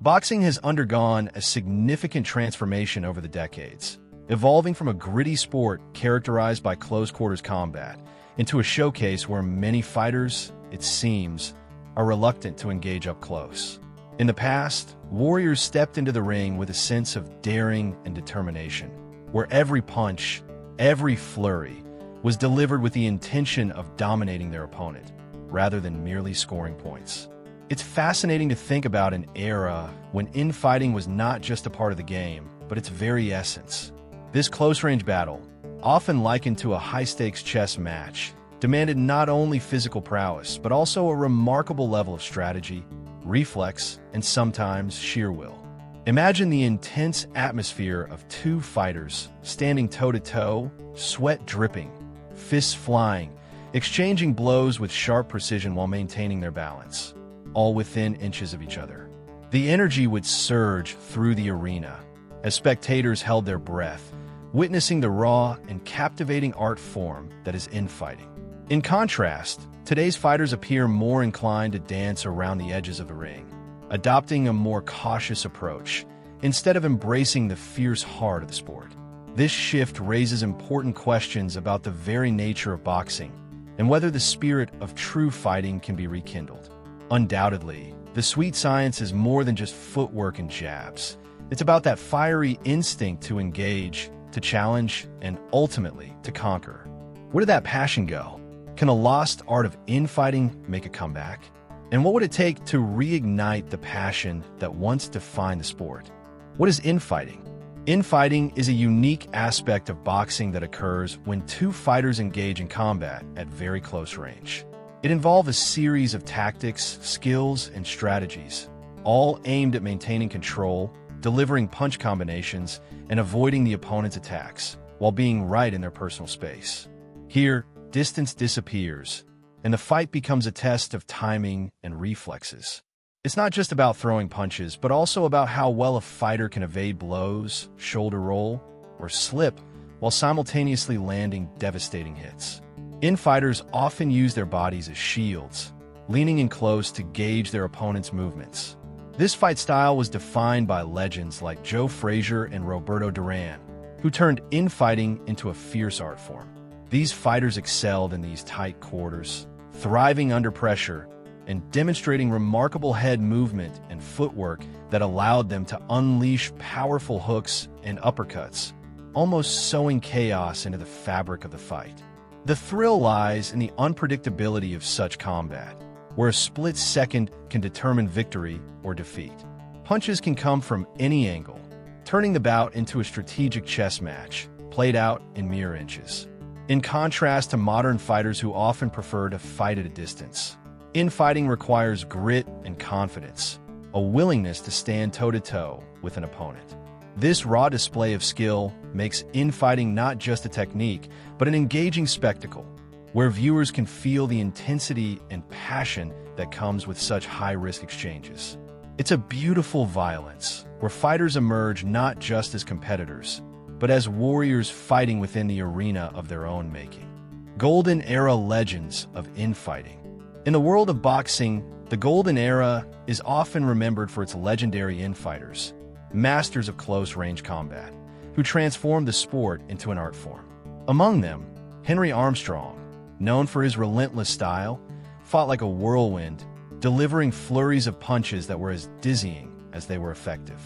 Boxing has undergone a significant transformation over the decades, evolving from a gritty sport characterized by close-quarters combat into a showcase where many fighters, it seems, are reluctant to engage up close. In the past, warriors stepped into the ring with a sense of daring and determination, where every punch, every flurry, was delivered with the intention of dominating their opponent, rather than merely scoring points. It's fascinating to think about an era when infighting was not just a part of the game, but its very essence. This close-range battle, often likened to a high-stakes chess match, demanded not only physical prowess, but also a remarkable level of strategy, reflex, and sometimes sheer will. Imagine the intense atmosphere of two fighters standing toe-to-toe, sweat dripping, fists flying, exchanging blows with sharp precision while maintaining their balance, all within inches of each other. The energy would surge through the arena as spectators held their breath, witnessing the raw and captivating art form that is infighting. In contrast, today's fighters appear more inclined to dance around the edges of the ring, adopting a more cautious approach instead of embracing the fierce heart of the sport. This shift raises important questions about the very nature of boxing and whether the spirit of true fighting can be rekindled. Undoubtedly, the sweet science is more than just footwork and jabs. It's about that fiery instinct to engage, to challenge, and ultimately to conquer. Where did that passion go? Can a lost art of infighting make a comeback? And what would it take to reignite the passion that once defined the sport? What is infighting? Infighting is a unique aspect of boxing that occurs when two fighters engage in combat at very close range. It involves a series of tactics, skills, and strategies, all aimed at maintaining control, delivering punch combinations, and avoiding the opponent's attacks, while being right in their personal space. Here, distance disappears, and the fight becomes a test of timing and reflexes. It's not just about throwing punches, but also about how well a fighter can evade blows, shoulder roll, or slip, while simultaneously landing devastating hits. Infighters often use their bodies as shields, leaning in close to gauge their opponent's movements. This fight style was defined by legends like Frazier and Roberto Duran, who turned infighting into a fierce art form. These fighters excelled in these tight quarters, thriving under pressure, and demonstrating remarkable head movement and footwork that allowed them to unleash powerful hooks and uppercuts, almost sowing chaos into the fabric of the fight. The thrill lies in the unpredictability of such combat, where a split second can determine victory or defeat. Punches can come from any angle, turning the bout into a strategic chess match, played out in mere inches. In contrast to modern fighters who often prefer to fight at a distance, infighting requires grit and confidence, a willingness to stand toe-to-toe with an opponent. This raw display of skill makes infighting not just a technique, but an engaging spectacle, where viewers can feel the intensity and passion that comes with such high-risk exchanges. It's a beautiful violence, where fighters emerge not just as competitors, but as warriors fighting within the arena of their own making. Golden Era Legends of Infighting. In the world of boxing, the Golden Era is often remembered for its legendary infighters, masters of close-range combat, who transformed the sport into an art form. Among them, Henry Armstrong, known for his relentless style, fought like a whirlwind, delivering flurries of punches that were as dizzying as they were effective.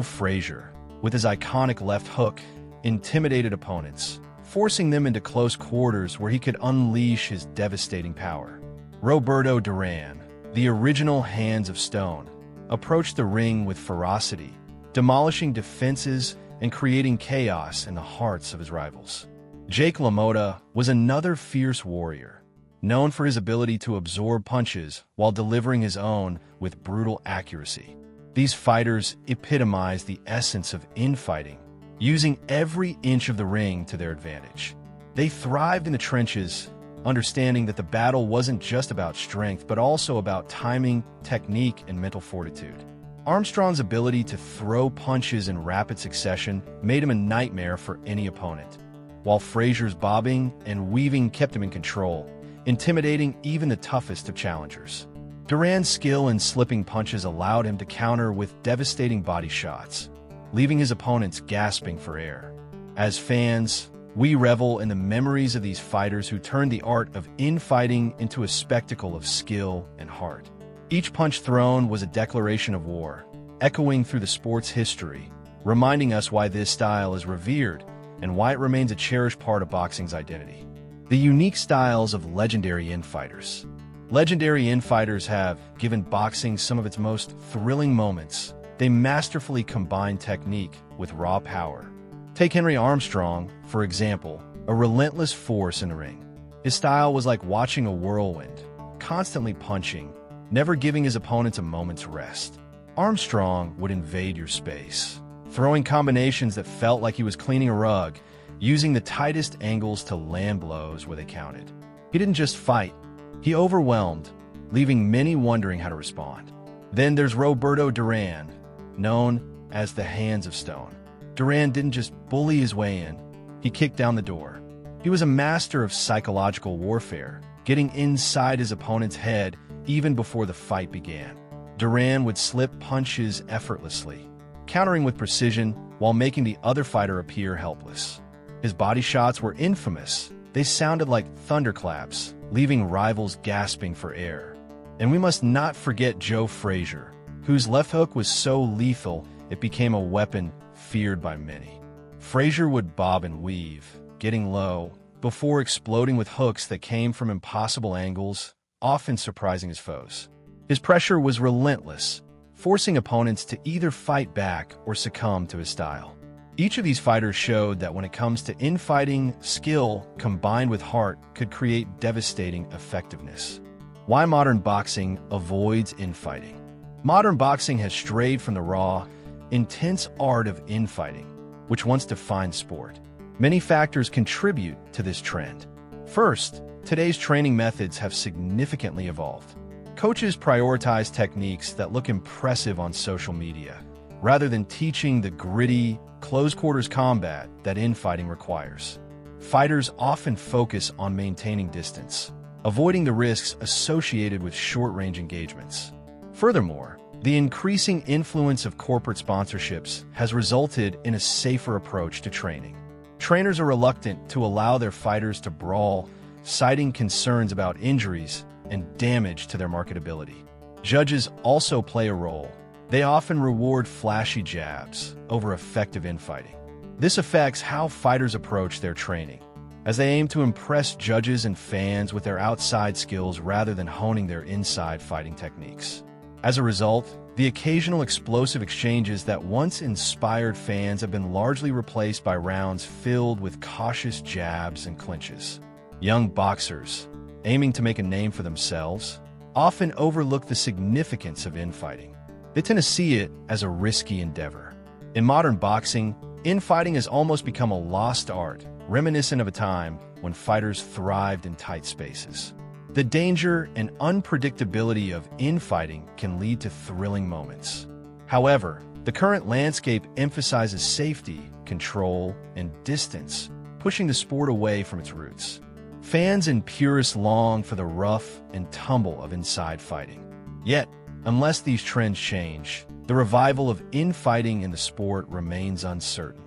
Frazier, with his iconic left hook, intimidated opponents, forcing them into close quarters where he could unleash his devastating power. Roberto Duran, the original Hands of Stone, approached the ring with ferocity, demolishing defenses and creating chaos in the hearts of his rivals. Jake LaMotta was another fierce warrior, known for his ability to absorb punches while delivering his own with brutal accuracy. These fighters epitomize the essence of infighting, using every inch of the ring to their advantage. They thrived in the trenches, understanding that the battle wasn't just about strength, but also about timing, technique, and mental fortitude. Armstrong's ability to throw punches in rapid succession made him a nightmare for any opponent, while Frazier's bobbing and weaving kept him in control, intimidating even the toughest of challengers. Duran's skill in slipping punches allowed him to counter with devastating body shots, leaving his opponents gasping for air. As fans, we revel in the memories of these fighters who turned the art of infighting into a spectacle of skill and heart. Each punch thrown was a declaration of war, echoing through the sport's history, reminding us why this style is revered and why it remains a cherished part of boxing's identity. The unique styles of legendary infighters. Legendary infighters have given boxing some of its most thrilling moments. They masterfully combine technique with raw power. Take Henry Armstrong, for example, a relentless force in the ring. His style was like watching a whirlwind, constantly punching, never giving his opponents a moment's rest. Armstrong would invade your space, throwing combinations that felt like he was cleaning a rug, using the tightest angles to land blows where they counted. He didn't just fight, he overwhelmed, leaving many wondering how to respond. Then there's Roberto Duran, known as the Hands of Stone. Duran didn't just bully his way in, he kicked down the door. He was a master of psychological warfare, getting inside his opponent's head even before the fight began. Duran would slip punches effortlessly, countering with precision while making the other fighter appear helpless. His body shots were infamous. They sounded like thunderclaps, leaving rivals gasping for air. And we must not forget Joe Frazier, whose left hook was so lethal it became a weapon feared by many. Frazier would bob and weave, getting low, before exploding with hooks that came from impossible angles, often surprising his foes. His pressure was relentless, forcing opponents to either fight back or succumb to his style. Each of these fighters showed that when it comes to infighting, skill combined with heart could create devastating effectiveness. Why modern boxing avoids infighting? Modern boxing has strayed from the raw, intense art of infighting, which once defined sport. Many factors contribute to this trend. First, today's training methods have significantly evolved. Coaches prioritize techniques that look impressive on social media, rather than teaching the gritty, close-quarters combat that infighting requires. Fighters often focus on maintaining distance, avoiding the risks associated with short-range engagements. Furthermore, the increasing influence of corporate sponsorships has resulted in a safer approach to training. Trainers are reluctant to allow their fighters to brawl, citing concerns about injuries and damage to their marketability. Judges also play a role. They often reward flashy jabs over effective infighting. This affects how fighters approach their training, as they aim to impress judges and fans with their outside skills rather than honing their inside fighting techniques. As a result, the occasional explosive exchanges that once inspired fans have been largely replaced by rounds filled with cautious jabs and clinches. Young boxers, aiming to make a name for themselves, often overlook the significance of infighting. They tend to see it as a risky endeavor. In modern boxing, infighting has almost become a lost art, reminiscent of a time when fighters thrived in tight spaces. The danger and unpredictability of infighting can lead to thrilling moments. However, the current landscape emphasizes safety, control, and distance, pushing the sport away from its roots. Fans and purists long for the rough and tumble of inside fighting. Yet, unless these trends change, the revival of infighting in the sport remains uncertain.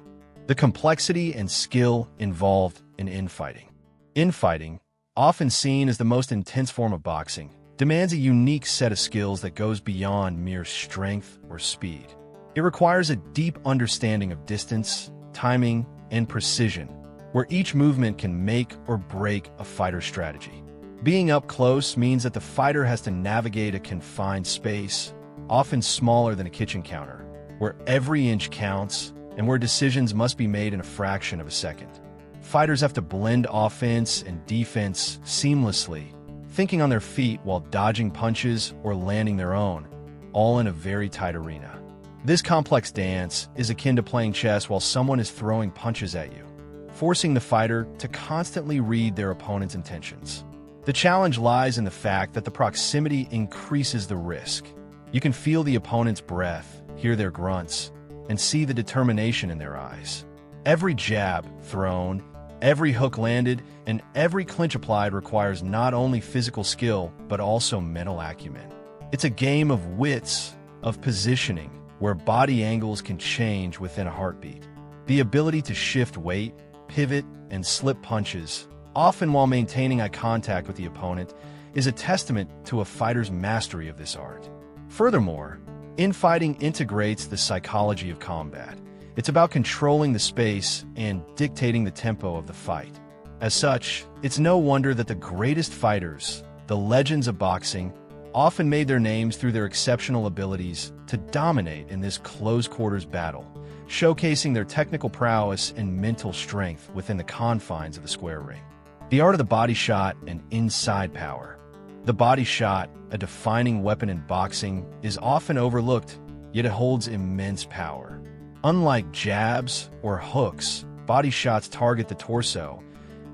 The complexity and skill involved in infighting. Infighting, often seen as the most intense form of boxing, demands a unique set of skills that goes beyond mere strength or speed. It requires a deep understanding of distance, timing, and precision, where each movement can make or break a fighter's strategy. Being up close means that the fighter has to navigate a confined space, often smaller than a kitchen counter, where every inch counts and where decisions must be made in a fraction of a second. Fighters have to blend offense and defense seamlessly, thinking on their feet while dodging punches or landing their own, all in a very tight arena. This complex dance is akin to playing chess while someone is throwing punches at you, forcing the fighter to constantly read their opponent's intentions. The challenge lies in the fact that the proximity increases the risk. You can feel the opponent's breath, hear their grunts, and see the determination in their eyes. Every jab thrown, every hook landed, and every clinch applied requires not only physical skill, but also mental acumen. It's a game of wits, of positioning, where body angles can change within a heartbeat. The ability to shift weight, pivot, and slip punches, often while maintaining eye contact with the opponent, is a testament to a fighter's mastery of this art. Furthermore, infighting integrates the psychology of combat. It's about controlling the space and dictating the tempo of the fight. As such, it's no wonder that the greatest fighters, the legends of boxing, often made their names through their exceptional abilities to dominate in this close-quarters battle, showcasing their technical prowess and mental strength within the confines of the square ring. The art of the body shot and inside power. The body shot, a defining weapon in boxing, is often overlooked, yet it holds immense power. Unlike jabs or hooks, body shots target the torso,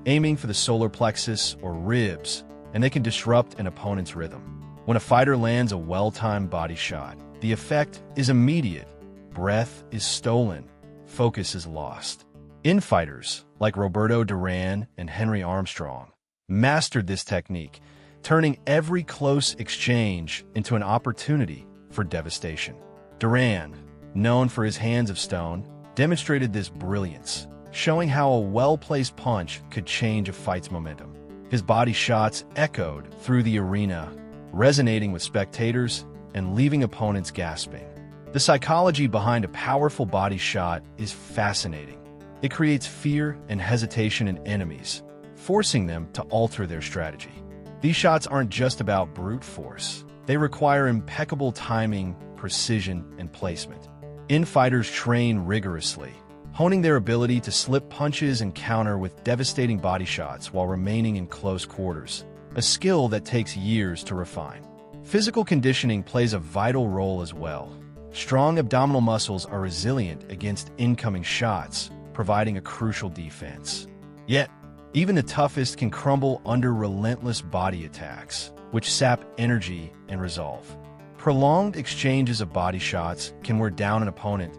aiming for the solar plexus or ribs, and they can disrupt an opponent's rhythm. When a fighter lands a well-timed body shot, the effect is immediate. Breath is stolen, focus is lost. Infighters like Roberto Duran and Henry Armstrong mastered this technique, turning every close exchange into an opportunity for devastation. Duran, known for his hands of stone, demonstrated this brilliance, showing how a well-placed punch could change a fight's momentum. His body shots echoed through the arena, resonating with spectators and leaving opponents gasping. The psychology behind a powerful body shot is fascinating. It creates fear and hesitation in enemies, forcing them to alter their strategy. These shots aren't just about brute force. They require impeccable timing, precision, and placement. Infighters train rigorously, honing their ability to slip punches and counter with devastating body shots while remaining in close quarters, a skill that takes years to refine. Physical conditioning plays a vital role as well. Strong abdominal muscles are resilient against incoming shots, providing a crucial defense. Yet, even the toughest can crumble under relentless body attacks, which sap energy and resolve. Prolonged exchanges of body shots can wear down an opponent,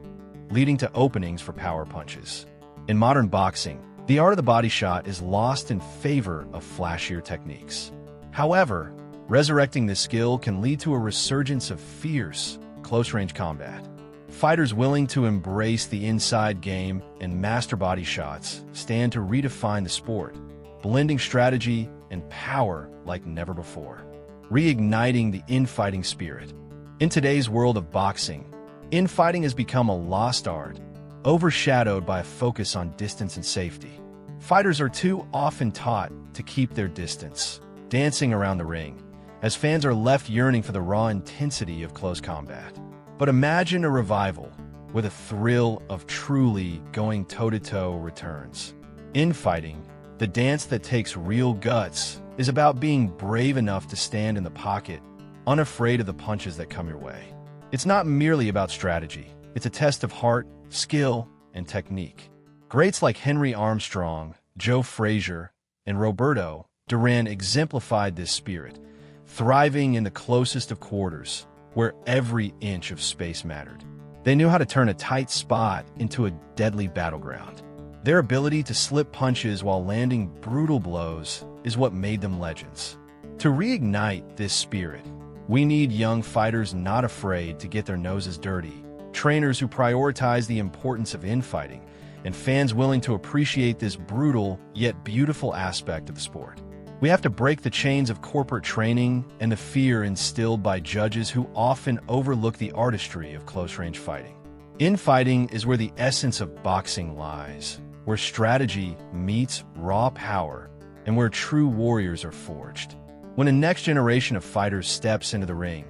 leading to openings for power punches. In modern boxing, the art of the body shot is lost in favor of flashier techniques. However, resurrecting this skill can lead to a resurgence of fierce, close-range combat. Fighters willing to embrace the inside game and master body shots stand to redefine the sport, blending strategy and power like never before, reigniting the infighting spirit. In today's world of boxing, infighting has become a lost art, overshadowed by a focus on distance and safety. Fighters are too often taught to keep their distance, dancing around the ring, as fans are left yearning for the raw intensity of close combat. But imagine a revival, where the thrill of truly going toe-to-toe returns. Infighting, the dance that takes real guts, is about being brave enough to stand in the pocket, unafraid of the punches that come your way. It's not merely about strategy. It's a test of heart, skill, and technique. Greats like Henry Armstrong, Frazier, and Roberto Duran exemplified this spirit, thriving in the closest of quarters, where every inch of space mattered. They knew how to turn a tight spot into a deadly battleground. Their ability to slip punches while landing brutal blows is what made them legends. To reignite this spirit, we need young fighters not afraid to get their noses dirty, trainers who prioritize the importance of infighting, and fans willing to appreciate this brutal yet beautiful aspect of the sport. We have to break the chains of corporate training and the fear instilled by judges who often overlook the artistry of close-range fighting. Infighting is where the essence of boxing lies, where strategy meets raw power, and where true warriors are forged. When a next generation of fighters steps into the ring,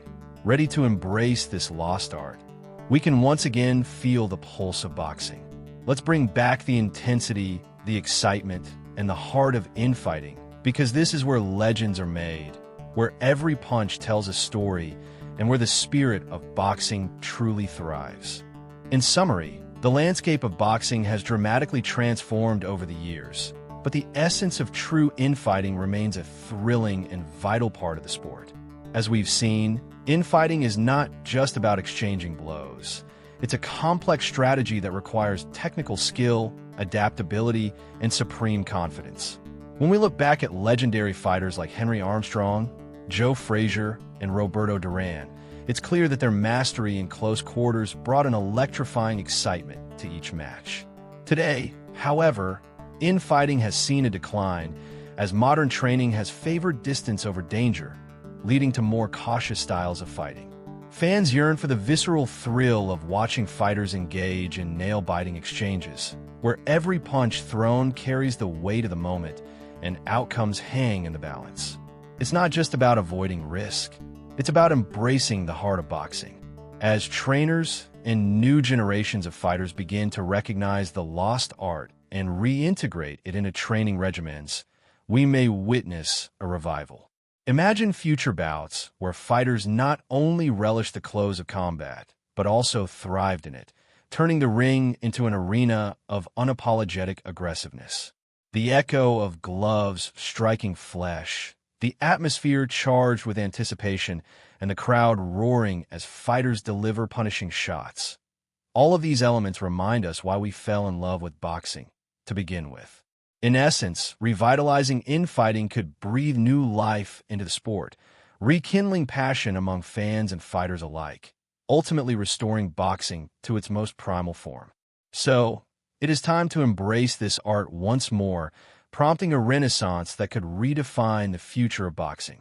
ready to embrace this lost art, we can once again feel the pulse of boxing. Let's bring back the intensity, the excitement, and the heart of infighting, because this is where legends are made, where every punch tells a story, and where the spirit of boxing truly thrives. In summary, the landscape of boxing has dramatically transformed over the years, but the essence of true infighting remains a thrilling and vital part of the sport. As we've seen, infighting is not just about exchanging blows. It's a complex strategy that requires technical skill, adaptability, and supreme confidence. When we look back at legendary fighters like Henry Armstrong, Frazier, and Roberto Duran, it's clear that their mastery in close quarters brought an electrifying excitement to each match. Today, however, infighting has seen a decline as modern training has favored distance over danger, leading to more cautious styles of fighting. Fans yearn for the visceral thrill of watching fighters engage in nail-biting exchanges, where every punch thrown carries the weight of the moment and outcomes hang in the balance. It's not just about avoiding risk, it's about embracing the heart of boxing. As trainers and new generations of fighters begin to recognize the lost art and reintegrate it into training regimens, we may witness a revival. Imagine future bouts where fighters not only relish the close of combat, but also thrived in it, turning the ring into an arena of unapologetic aggressiveness. The echo of gloves striking flesh, the atmosphere charged with anticipation, and the crowd roaring as fighters deliver punishing shots. All of these elements remind us why we fell in love with boxing to begin with. In essence, revitalizing infighting could breathe new life into the sport, rekindling passion among fans and fighters alike, ultimately restoring boxing to its most primal form. So, it is time to embrace this art once more, prompting a renaissance that could redefine the future of boxing.